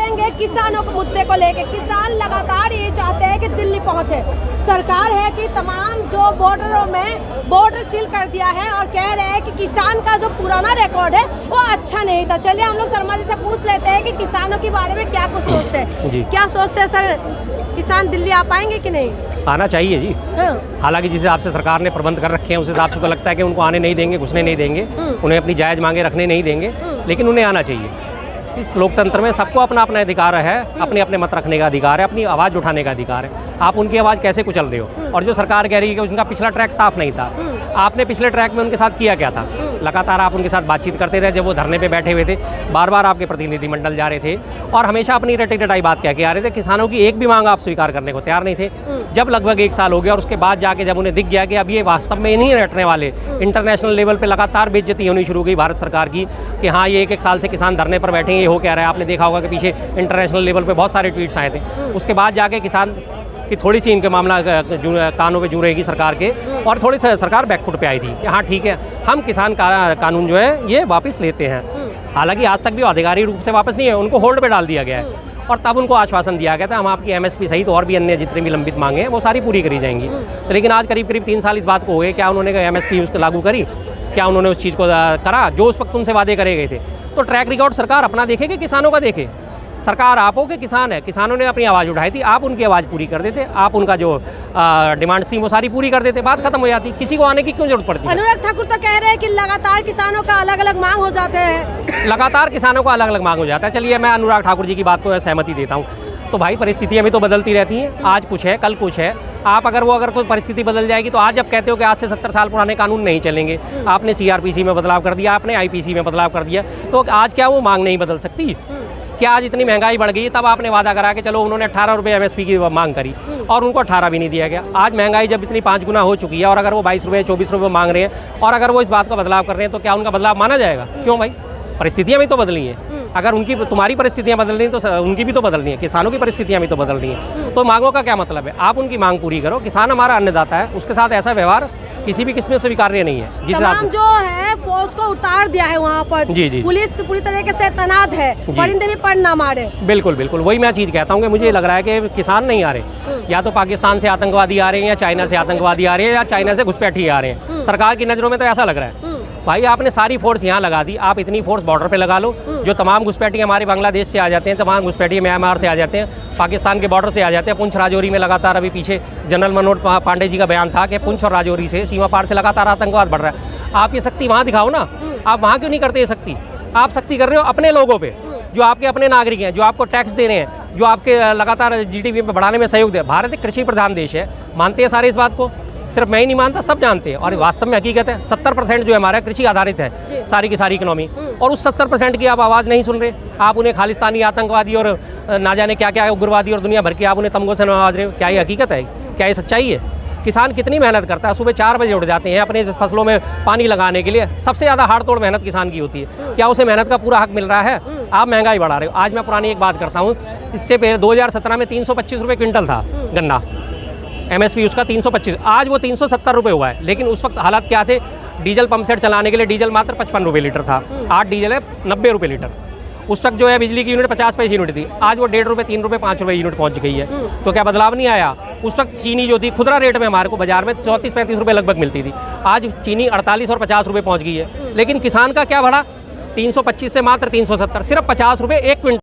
करेंगे किसानों के मुद्दे को लेके। किसान लगातार ये चाहते हैं कि दिल्ली पहुंचे। सरकार है कि तमाम जो बॉर्डरों में बॉर्डर सील कर दिया है और कह रहे हैं कि किसान का जो पुराना रिकॉर्ड है वो अच्छा नहीं था। चलिए हम लोग शर्मा जी से पूछ लेते हैं कि किसानों के बारे में क्या कुछ सोचते हैं। क्या सोचते हैं सर, किसान दिल्ली आ पाएंगे कि नहीं? आना चाहिए जी। हालांकि जिस हिसाब से सरकार ने प्रबंध कर रखे हैं उस हिसाब से तो लगता है कि उनको आने नहीं देंगे, घुसने नहीं देंगे, उन्हें अपनी जायज़ मांगे रखने नहीं देंगे, लेकिन उन्हें आना चाहिए। इस लोकतंत्र में सबको अपना अपना अधिकार है, अपने अपने मत रखने का अधिकार है, अपनी आवाज़ उठाने का अधिकार है। आप उनकी आवाज़ कैसे कुचल रहे हो? और जो सरकार कह रही है कि उनका पिछला ट्रैक साफ नहीं था, आपने पिछले ट्रैक में उनके साथ किया क्या था? लगातार आप उनके साथ बातचीत करते रहे। जब वो धरने पे बैठे हुए थे, बार बार आपके प्रतिनिधिमंडल जा रहे थे और हमेशा अपनी रटी रटाई बात कह के आ रहे थे। किसानों की एक भी मांग आप स्वीकार करने को तैयार नहीं थे। जब लगभग 1 साल हो गया और उसके बाद जाके जब उन्हें दिख गया कि अब ये वास्तव में नहीं रटने वाले, इंटरनेशनल लेवल पे लगातार बेइज्जती होनी शुरू हो गई भारत सरकार की कि हाँ ये 1 साल से किसान धरने पर बैठे हैं, ये हो क्या रहा है। आपने देखा होगा कि पीछे इंटरनेशनल लेवल पे बहुत सारे ट्वीट्स आए थे। उसके बाद जाके किसान कि थोड़ी सी इनके मामला कानों पे जू रहेगी सरकार के, और थोड़ी सी सरकार बैकफुट पे आई थी कि हाँ ठीक है हम किसान कानून जो है ये वापस लेते हैं। हालांकि आज तक भी आधिकारिक रूप से वापस नहीं है, उनको होल्ड पे डाल दिया गया है और तब उनको आश्वासन दिया गया था हम आपकी MSP सहित और भी अन्य जितनी भी लंबित मांगे हैं वो सारी पूरी करी जाएंगी। लेकिन आज करीब 3 साल इस बात को हो गए, क्या उन्होंने MSP उसको लागू करी? क्या उन्होंने उस चीज़ को करा जो उस वक्त उनसे वादे करे गए थे? तो ट्रैक रिकॉर्ड सरकार अपना देखे कि किसानों का देखे? सरकार आप हो कि किसान है? किसानों ने अपनी आवाज़ उठाई थी, आप उनकी आवाज़ पूरी कर देते, आप उनका जो डिमांड्स थी वो सारी पूरी कर देते, बात खत्म हो जाती। किसी को आने की क्यों जरूरत पड़ती है? अनुराग ठाकुर तो कह रहे हैं कि लगातार किसानों का अलग अलग मांग हो जाते हैं। लगातार किसानों का अलग अलग मांग हो जाता है। चलिए मैं अनुराग ठाकुर जी की बात को सहमति देता हूँ। तो भाई परिस्थितियाँ भी तो बदलती रहती हैं, आज कुछ है कल कुछ है। आप अगर कोई परिस्थिति बदल जाएगी तो आज जब कहते हो कि आज से 70 साल पुराने कानून नहीं चलेंगे, आपने CRPC में बदलाव कर दिया, आपने IPC में बदलाव कर दिया, तो आज क्या वो मांग नहीं बदल सकती? क्या आज इतनी महंगाई बढ़ गई तब आपने वादा करा कि चलो उन्होंने 18 रुपये MSP की मांग करी और उनको 18 भी नहीं दिया गया। आज महंगाई जब इतनी 5 गुना हो चुकी है और अगर वो 22 रुपये 24 रुपये मांग रहे हैं और अगर वो इस बात का बदलाव कर रहे हैं तो क्या उनका बदलाव माना जाएगा? क्यों भाई, परिस्थितियाँ भी तो बदली हैं। अगर उनकी तुम्हारी परिस्थितियाँ बदल रही हैं तो उनकी भी तो बदलनी है, किसानों की परिस्थितियाँ भी तो बदल रही हैं। तो मांगों का क्या मतलब है? आप उनकी मांग पूरी करो। किसान हमारा अन्नदाता है, उसके साथ ऐसा व्यवहार किसी भी किस्म से स्वीकार्य नहीं है। जिस तमाम जो है फोर्स को उतार दिया है वहाँ पर, जी। पुलिस पूरी तरीके से तैनात है, परिंदे भी पर ना मारे। बिल्कुल बिल्कुल, वही मैं चीज़ कहता हूँ कि मुझे लग रहा है कि किसान नहीं आ रहे, या तो पाकिस्तान से आतंकवादी आ रहे हैं, या चाइना से आतंकवादी आ रहे हैं, या चाइना से घुसपैठी आ रहे हैं। सरकार की नज़रों में तो ऐसा लग रहा है। भाई आपने सारी फोर्स यहाँ लगा दी, आप इतनी फोर्स बॉर्डर पे लगा लो। जो तमाम घुसपैठी हमारे बांग्लादेश से आ जाते हैं, तमाम घुसपैठी म्यांमार से आ जाते हैं, पाकिस्तान के बॉर्डर से आ जाते हैं। पुंछ राजौरी में लगातार अभी पीछे जनरल मनोज पांडे जी का बयान था कि पुंछ और राजौरी से सीमा पार से लगातार आतंकवाद बढ़ रहा है। आप ये शक्ति वहाँ दिखाओ ना, आप वहाँ क्यों नहीं करते ये शक्ति? आप शक्ति कर रहे हो अपने लोगों पे, जो आपके अपने नागरिक हैं, जो आपको टैक्स दे रहे हैं, जो आपके लगातार GDP में बढ़ाने में सहयोग दे। भारत एक कृषि प्रधान देश है, मानते हैं सारे इस बात को, सिर्फ मैं ही नहीं मानता, सब जानते हैं। और वास्तव में हकीकत है 70% जो हमारा कृषि आधारित है सारी की सारी इकोनॉमी, और उस 70% की आप आवाज़ नहीं सुन रहे। आप उन्हें खालिस्तानी आतंकवादी और ना जाने क्या क्या उग्रवादी और दुनिया भर के आप उन्हें तमगों से नवाज रहे हो। क्या ये हकीकत है? क्या ये सच्चाई है? किसान कितनी मेहनत करता है, सुबह 4 बजे उठ जाते हैं अपने फसलों में पानी लगाने के लिए। सबसे ज़्यादा हाड़ तोड़ मेहनत किसान की होती है। क्या उसे मेहनत का पूरा हक मिल रहा है? आप महंगाई बढ़ा रहे हो। आज मैं पुरानी एक बात करता हूँ, इससे पहले 2017 में 325 रुपये क्विंटल था गन्ना, MSP उसका 325, आज वो 370 रुपये हुआ है। लेकिन उस वक्त हालात क्या थे? डीजल पंप सेट चलाने के लिए डीजल मात्र 55 रुपये लीटर था, आज डीजल है 90 रुपये लीटर। उस वक्त जो है बिजली की यूनिट 50 पैसे यूनिट थी, आज वो 1.5 रुपये 3 रुपये 5 रुपये यूनिट पहुंच गई है। तो क्या बदलाव नहीं आया? उस वक्त चीनी जो थी खुदरा रेट में हमारे को बाजार में 34-35 रुपये लगभग मिलती थी, आज चीनी 48 और 50 रुपये पहुँच गई है। लेकिन किसान का क्या बढ़ा? 325 से मात्र 370, सिर्फ 50 रुपये एक क्विंटल।